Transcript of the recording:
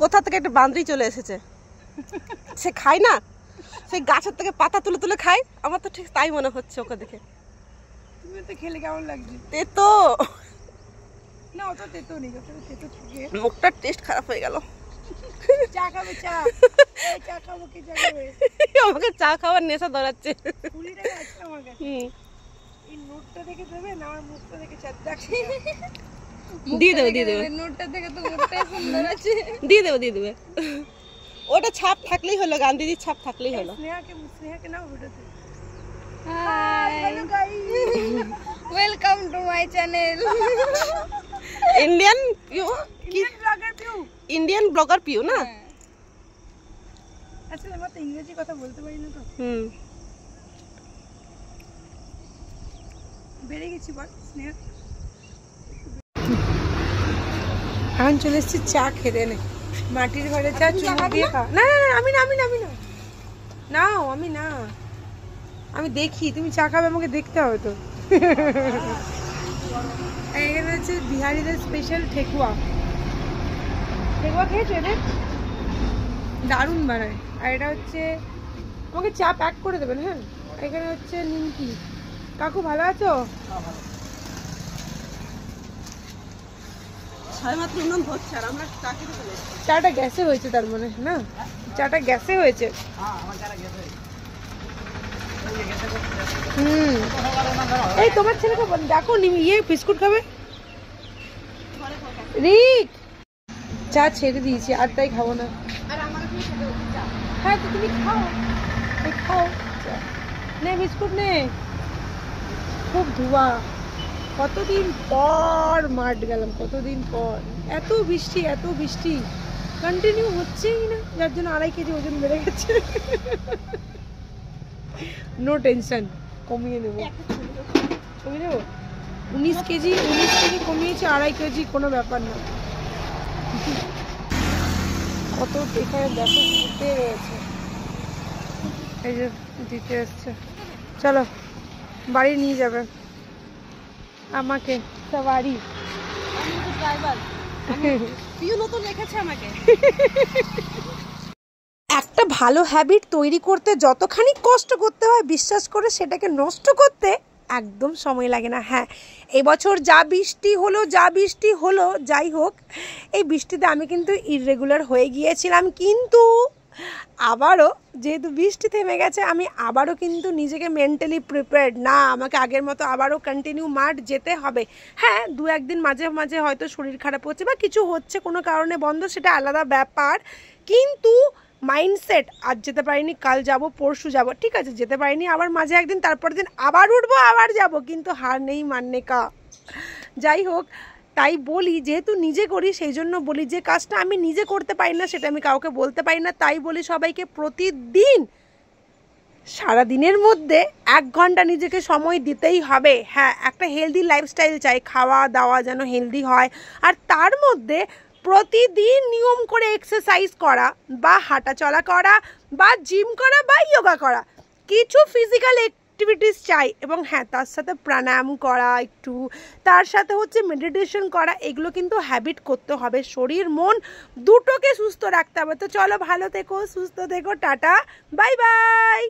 কোথা থেকে একটা বান্দরি চলে এসেছে, সে খায় না, সেই গাছের থেকে পাতা তুলে তুলে খায়। আমার তো ঠিক তাই মনে হচ্ছে ওকে দেখে। তুমি তো খেলে কেমন লাগছে? তেতো না, অত তেতো নেই, যত তেতো থাকে। মুখটার টেস্ট খারাপ হয়ে গেল। চা খাবে? চা চা খাবো, কি চা খাবে? আমাকে চা খাওয়ার নেশা ধরাচ্ছে। 20 টাকা আছে আমার কাছে। এই নোটটা দেখে দেবে না, আমার মুখটা দেখে চার দেখছে। দিয়ে দেবে, দিয়ে দেবে। নোটটা দেখে তো মুখটাই সুন্দর আছে। দিয়ে দেবে, দিয়ে দেবে। ওটা ছাপ থাকলেই হলো, গান্ধীজির ছাপ থাকলেই হলো। স্নেহাকে নাও ভিডিওতে। Hi hello guys, welcome to my channel Indian Piu, Indian blogger Piu. Indian blogger Piu না? আসলে আমি তো ইংরেজি কথা বলতে পারি না তো। বেড়ে গেছি বল স্নেহা। এখন চলে এসেছি চা খেতে। নে মাটির ঘরে চা, চুমুক দিয়ে খা। না না না, আমি না, আমি না, আমি না, নাও, আমি না, আমি দেখি তুমি চা খাবে, আমাকে দেখতে হবে তো। এখানে হচ্ছে বিহারিদের স্পেশাল ঠেকুয়া। ঠেকুয়া খেয়েছো? এদের দারুণ বানায়। আর এটা হচ্ছে, আমাকে চা প্যাক করে দেবেন। হ্যাঁ, এখানে হচ্ছে নিমকি। কাকু ভালো আছো? চাটা গ্যাসে হয়েছে তার মানে না? চাটা গ্যাসে হয়েছে। এই তোমার ছেলেকে দেখো, ইয়ে বিস্কুট খাবে। রিক, চা ছেড়ে দিয়েছি আর তাই খাবো না। হ্যাঁ তো তুমি খাও, খাও নে, বিস্কুট নে। খুব ধোঁয়া, কতদিন পর মাঠ গেলাম, কতদিন পর। এত বৃষ্টি, এত বৃষ্টি কন্টিনিউ হচ্ছেই না, যার জন্য 2.5 কেজি ওজন বেড়ে গেছে। নো টেনশন, কমিয়ে নেবো, কমিয়ে নেবো। 19 কেজি কমিয়েছে, 2.5 কেজি কোনো ব্যাপার না। কত এখানে দেখো দিতে রয়েছে, এই যে দিতে এসছে। চলো বাড়ি নিয়ে যাবে আমাকে, সওয়ারি। একটা ভালো হ্যাবিট তৈরি করতে যতখানি কষ্ট করতে হয়, বিশ্বাস করে সেটাকে নষ্ট করতে একদম সময় লাগে না। হ্যাঁ, এবছর যা বৃষ্টি হলো, যাই হোক, এই বৃষ্টিতে আমি কিন্তু ইররেগুলার হয়ে গিয়েছিলাম, কিন্তু আবারও যেহেতু বৃষ্টি থেমে গেছে, আমি আবারও কিন্তু নিজেকে মেন্টালি প্রিপেয়ার্ড না, আমাকে আগের মতো আবারও কন্টিনিউ মাঠ যেতে হবে। হ্যাঁ, 2-1 দিন মাঝে মাঝে হয়তো শরীর খারাপ হচ্ছে বা কিছু হচ্ছে, কোনো কারণে বন্ধ, সেটা আলাদা ব্যাপার, কিন্তু মাইন্ডসেট, আজ যেতে পারিনি কাল যাব, পরশু যাব, ঠিক আছে, যেতে পারিনি, আবার মাঝে একদিন, তারপর দিন আবার উঠবো, আবার যাব, কিন্তু হার নেই মাননে কা। যাই হোক, তাই বলি, যেহেতু নিজে করি সেই জন্য বলি, যে কাজটা আমি নিজে করতে পারি না সেটা আমি কাউকে বলতে পারি না। তাই বলি সবাইকে, প্রতিদিন সারাদিনের মধ্যে 1 ঘন্টা নিজেকে সময় দিতেই হবে। হ্যাঁ, একটা হেলদি লাইফস্টাইল চাই, খাওয়া দাওয়া যেন হেলদি হয়, আর তার মধ্যে প্রতিদিন নিয়ম করে এক্সারসাইজ করা বা হাঁটাচলা করা বা জিম করা বা যোগা করা, কিছু ফিজিক্যাল অ্যাক্টিভিটিস চাই। এবং হ্যাঁ, তার সাথে প্রাণায়াম করা, একটু তার সাথে হচ্ছে মেডিটেশন করা, এগুলো কিন্তু হ্যাবিট করতে হবে। শরীর মন দুটোকে সুস্থ রাখতে হবে। তো চলো, ভালো থেকো, সুস্থ থেকো, টাটা, বাই বাই।